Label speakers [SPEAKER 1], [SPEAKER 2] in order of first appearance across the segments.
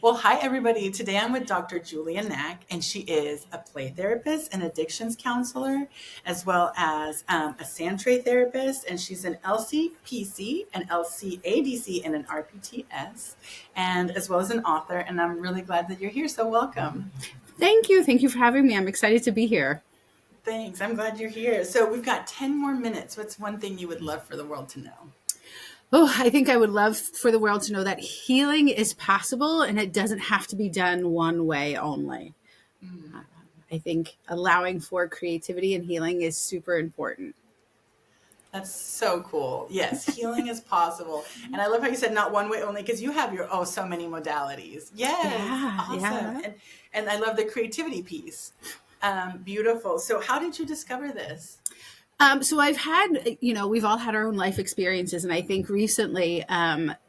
[SPEAKER 1] Well, hi, everybody. Today I'm with Dr. Julia Knach, and she is a play therapist and addictions counselor, as well as a Sandtray therapist. And she's an LCPC, an LCADC, and an RPTS, and as well as an author. And I'm really glad that you're here. So, welcome.
[SPEAKER 2] Thank you. Thank you for having me. I'm excited to be here.
[SPEAKER 1] Thanks. I'm glad you're here. So, we've got 10 more minutes. What's one thing you would love for the world to know?
[SPEAKER 2] Oh, I think I would love for the world to know that healing is possible and it doesn't have to be done one way only.
[SPEAKER 1] Mm.
[SPEAKER 2] I think allowing for creativity and healing is super important.
[SPEAKER 1] That's so cool. Yes, healing is possible. And I love how you said not one way only because you have your so many modalities. Yes,
[SPEAKER 2] Yeah,
[SPEAKER 1] awesome.
[SPEAKER 2] yeah.
[SPEAKER 1] And I love the creativity piece. Beautiful. So how did you discover this?
[SPEAKER 2] So I've had, we've all had our own life experiences. And I think recently,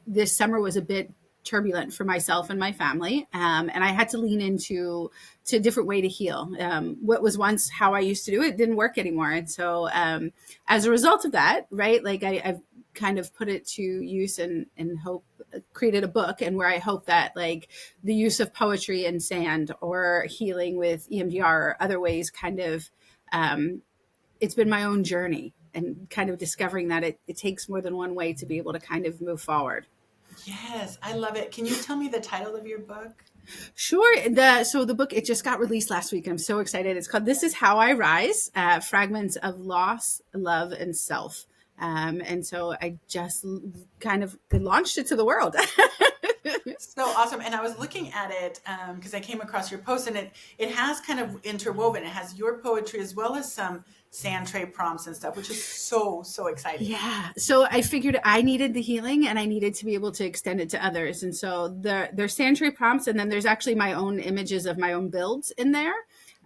[SPEAKER 2] this summer was a bit turbulent for myself and my family. And I had to lean to a different way to heal. What was once how I used to do it didn't work anymore. And so as a result of that, right, like I've kind of put it to use and hope created a book and where I hope that like the use of poetry and sand or healing with EMDR or other ways kind of it's been my own journey and kind of discovering that it takes more than one way to be able to kind of move forward.
[SPEAKER 1] Yes, I love it. Can you tell me the title of your book?
[SPEAKER 2] Sure. So the book, it just got released last week. I'm so excited. It's called This Is How I Rise, Fragments of Loss, Love, and Self. And so I just kind of launched it to the world.
[SPEAKER 1] So awesome. And I was looking at it because I came across your post and it has kind of interwoven. It has your poetry as well as some sand tray prompts and stuff, which is so exciting.
[SPEAKER 2] Yeah. So I figured I needed the healing and I needed to be able to extend it to others. And so there's Sandtray prompts and then there's actually my own images of my own builds in there.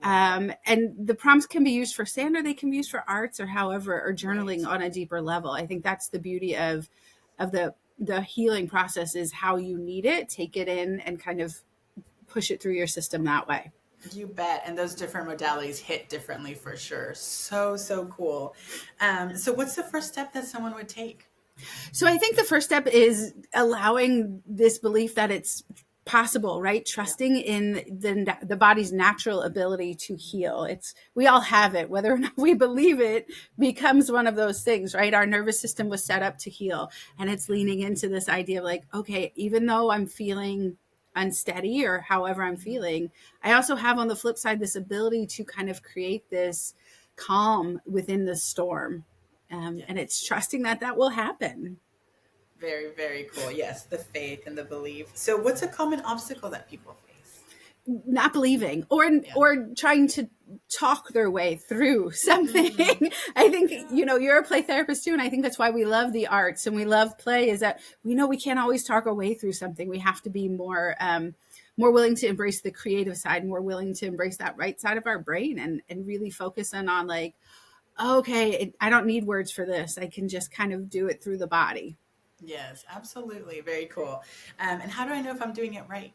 [SPEAKER 1] Wow.
[SPEAKER 2] And the prompts can be used for sand or they can be used for arts or however, or journaling
[SPEAKER 1] Right.
[SPEAKER 2] on a deeper level. I think that's the beauty of the healing process is how you need it, take it in and kind of push it through your system that way.
[SPEAKER 1] You bet. And those different modalities hit differently for sure. So cool. So what's the first step that someone would take?
[SPEAKER 2] So I think the first step is allowing this belief that it's possible, right?
[SPEAKER 1] Yeah.
[SPEAKER 2] Trusting in the body's natural ability to heal. It's we all have it, whether or not we believe it becomes one of those things, right? Our nervous system was set up to heal, and it's leaning into this idea of like, okay, even though I'm feeling unsteady or however I'm feeling, I also have on the flip side this ability to kind of create this calm within the storm. And
[SPEAKER 1] Yes.
[SPEAKER 2] it's trusting that that will happen.
[SPEAKER 1] Very cool. Yes, the faith and the belief. So what's a common obstacle that people face?
[SPEAKER 2] Not believing
[SPEAKER 1] Yeah.
[SPEAKER 2] or trying to talk their way through something.
[SPEAKER 1] Mm,
[SPEAKER 2] I think,
[SPEAKER 1] yeah.
[SPEAKER 2] you're a play therapist too. And I think that's why we love the arts and we love play is that we know we can't always talk our way through something. We have to be more willing to embrace the creative side, more willing to embrace that right side of our brain and really focus in on like, okay, I don't need words for this. I can just kind of do it through the body.
[SPEAKER 1] Yes, absolutely. Very cool. And how do I know if I'm doing it right?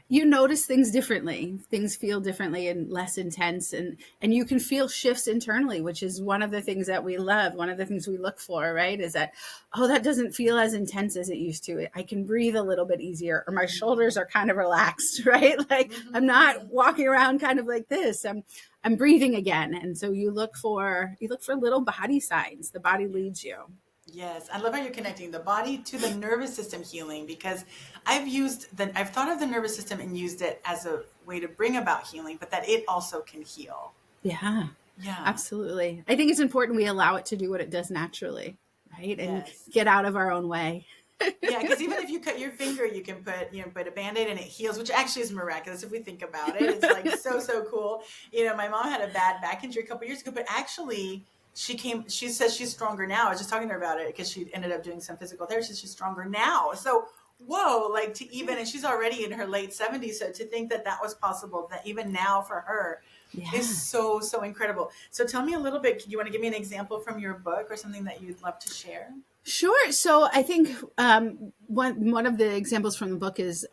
[SPEAKER 2] You notice things differently, things feel differently and less intense, and you can feel shifts internally, which is one of the things that we love, one of the things we look for, right? Is that, oh, that doesn't feel as intense as it used to. I can breathe a little bit easier, or my shoulders are kind of relaxed, right? Like I'm not
[SPEAKER 1] Mhm.
[SPEAKER 2] walking around kind of like this. I'm breathing again. And so you look for little body signs. The body leads you.
[SPEAKER 1] Yes, I love how you're connecting the body to the nervous system healing because I've thought of the nervous system and used it as a way to bring about healing, but that it also can heal.
[SPEAKER 2] Yeah.
[SPEAKER 1] Yeah.
[SPEAKER 2] Absolutely. I think it's important we allow it to do what it does naturally, right? And
[SPEAKER 1] Yes.
[SPEAKER 2] get out of our own way.
[SPEAKER 1] Yeah, because even if you cut your finger, you can put a band-aid and it heals, which actually is miraculous if we think about it. It's like so cool. My mom had a bad back injury a couple years ago, but actually she says she's stronger now. I was just talking to her about it because she ended up doing some physical therapy. She's stronger now. So whoa, like to even, and she's already in her late 70s. So to think that that was possible, that even now for her is
[SPEAKER 2] Yeah.
[SPEAKER 1] so incredible. So tell me a little bit, do you want to give me an example from your book or something that you'd love to share?
[SPEAKER 2] Sure. So I think one of the examples from the book is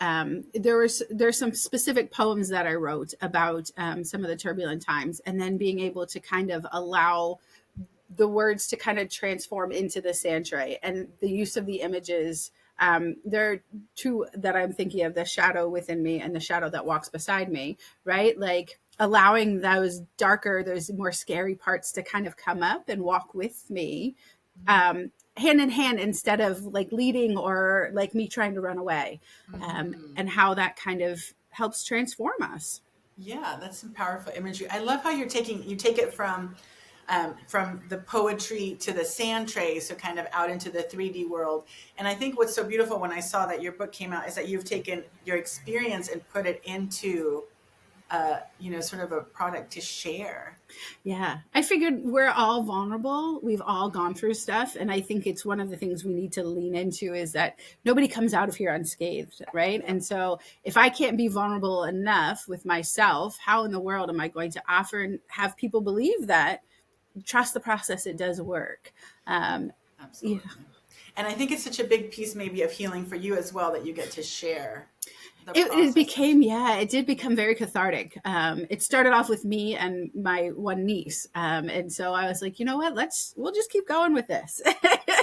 [SPEAKER 2] there's some specific poems that I wrote about some of the turbulent times, and then being able to kind of allow the words to kind of transform into the sand tray and the use of the images There are two that I'm thinking of: the shadow within me and the shadow that walks beside me. Right, like allowing those darker, those more scary parts to kind of come up and walk with me, hand in hand, instead of like leading or like me trying to run away,
[SPEAKER 1] Mm-hmm.
[SPEAKER 2] and how that kind of helps transform us.
[SPEAKER 1] Yeah, that's some powerful imagery. I love how you take it from the poetry to the sand tray, so kind of out into the 3D world. And I think what's so beautiful when I saw that your book came out is that you've taken your experience and put it into sort of a product to share.
[SPEAKER 2] Yeah. I figured we're all vulnerable. We've all gone through stuff. And I think it's one of the things we need to lean into is that nobody comes out of here unscathed. Right.
[SPEAKER 1] Yep.
[SPEAKER 2] And so if I can't be vulnerable enough with myself, how in the world am I going to offer and have people believe that? Trust the process. It does work. Yeah.
[SPEAKER 1] Absolutely. And I think it's such a big piece maybe of healing for you as well that you get to share the
[SPEAKER 2] It
[SPEAKER 1] process.
[SPEAKER 2] became, yeah, it did become very cathartic. It started off with me and my one niece. And so I was like, you know what, we'll just keep going with this.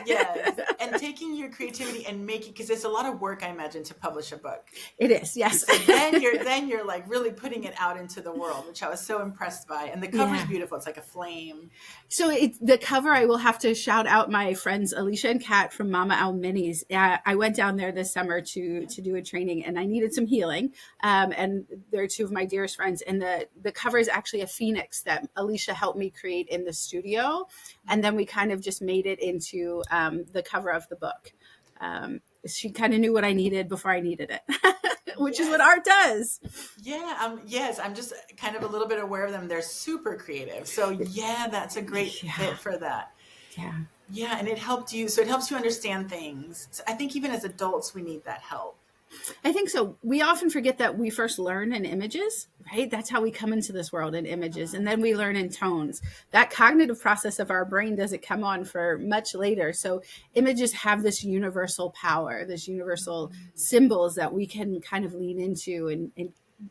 [SPEAKER 1] Yes. And taking your creativity and making, because it's a lot of work, I imagine, to publish a book.
[SPEAKER 2] It is, yes.
[SPEAKER 1] So then you're like really putting it out into the world, which I was so impressed by. And the cover's
[SPEAKER 2] Yeah.
[SPEAKER 1] beautiful. It's like a flame.
[SPEAKER 2] So the cover, I will have to shout out my friends Alicia and Kat from Mama Owl Minis. I went down there this summer to do a training, and I needed some healing. And they're two of my dearest friends. And the cover is actually a phoenix that Alicia helped me create in the studio, and then we kind of just made it into the cover of the book. She kind of knew what I needed before I needed it, which is what
[SPEAKER 1] Yes.
[SPEAKER 2] art does.
[SPEAKER 1] Yeah. Yes. I'm just kind of a little bit aware of them. They're super creative. So yeah, that's a great
[SPEAKER 2] Yeah.
[SPEAKER 1] fit for that.
[SPEAKER 2] Yeah.
[SPEAKER 1] Yeah. And it helped you. So it helps you understand things. So I think even as adults, we need that help.
[SPEAKER 2] I think so. We often forget that we first learn in images, right? That's how we come into this world, in images. And then we learn in tones. That cognitive process of our brain doesn't come on for much later. So images have this universal power, this universal symbols that we can kind of lean into and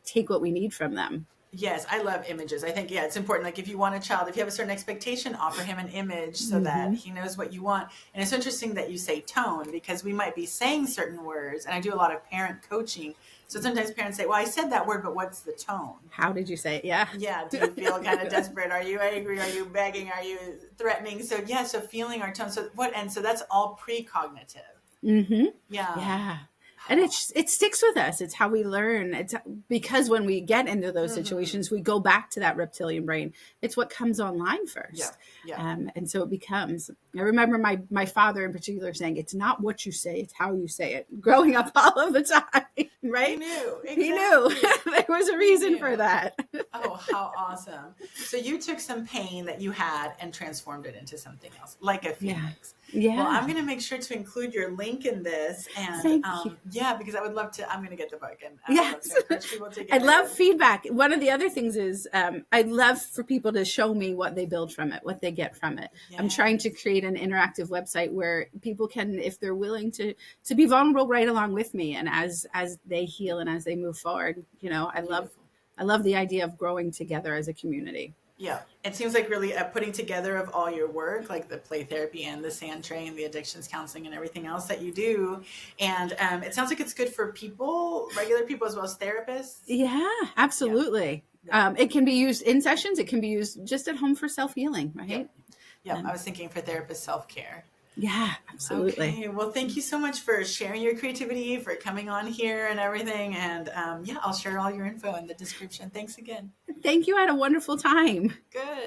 [SPEAKER 2] take what we need from them.
[SPEAKER 1] Yes, I love images. I think, yeah, it's important. Like if you want a child, if you have a certain expectation, offer him an image so that
[SPEAKER 2] Mm-hmm.
[SPEAKER 1] he knows what you want. And it's interesting that you say tone because we might be saying certain words. And I do a lot of parent coaching. So sometimes parents say, well, I said that word, but what's the tone?
[SPEAKER 2] How did you say it? Yeah.
[SPEAKER 1] Yeah. Do you feel kind of desperate? Are you angry? Are you begging? Are you threatening? So yeah, so feeling our tone. So that's all precognitive.
[SPEAKER 2] Mm-hmm.
[SPEAKER 1] Yeah.
[SPEAKER 2] Yeah. And it sticks with us. It's how we learn. It's because when we get into those situations, we go back to that reptilian brain. It's what comes online
[SPEAKER 1] Yeah.
[SPEAKER 2] first.
[SPEAKER 1] Yeah.
[SPEAKER 2] And so it becomes, I remember my father in particular saying, it's not what you say, it's how you say it, growing up all of the time,
[SPEAKER 1] He
[SPEAKER 2] right?
[SPEAKER 1] knew.
[SPEAKER 2] He knew.
[SPEAKER 1] Exactly.
[SPEAKER 2] There was a
[SPEAKER 1] He
[SPEAKER 2] reason for
[SPEAKER 1] knew.
[SPEAKER 2] that.
[SPEAKER 1] Oh, how awesome. So you took some pain that you had and transformed it into something else, like a
[SPEAKER 2] Yeah.
[SPEAKER 1] phoenix.
[SPEAKER 2] Yeah.
[SPEAKER 1] Well, I'm going to make sure to include your link in this. And
[SPEAKER 2] Thank you.
[SPEAKER 1] yeah, because I would love to, I'm going to get the book and I would love
[SPEAKER 2] Yes.
[SPEAKER 1] to encourage people to
[SPEAKER 2] I
[SPEAKER 1] get
[SPEAKER 2] love
[SPEAKER 1] it.
[SPEAKER 2] feedback. One of the other things is I'd love for people to show me what they build from it, what they get from it. I'm trying to
[SPEAKER 1] Yes.
[SPEAKER 2] create an interactive website where people can, if they're willing to be vulnerable right along with me, and as they heal and as they move forward,
[SPEAKER 1] Beautiful.
[SPEAKER 2] I love the idea of growing together as a community.
[SPEAKER 1] Yeah, it seems like really a putting together of all your work, like the play therapy and the Sandtray and the addictions counseling and everything else that you do. And it sounds like it's good for people, regular people as well as therapists.
[SPEAKER 2] Yeah,
[SPEAKER 1] Yeah,
[SPEAKER 2] absolutely.
[SPEAKER 1] yeah,
[SPEAKER 2] It can be used in sessions. It can be used just at home for self-healing,
[SPEAKER 1] yeah,
[SPEAKER 2] right?
[SPEAKER 1] yeah. I
[SPEAKER 2] Um,
[SPEAKER 1] was thinking for therapist self-care.
[SPEAKER 2] yeah, absolutely.
[SPEAKER 1] Okay, well, thank you so much for sharing your creativity, for coming on here and everything. And yeah, I'll share all your info in the description. Thank you again.
[SPEAKER 2] Thank you. I had a wonderful time.
[SPEAKER 1] Good.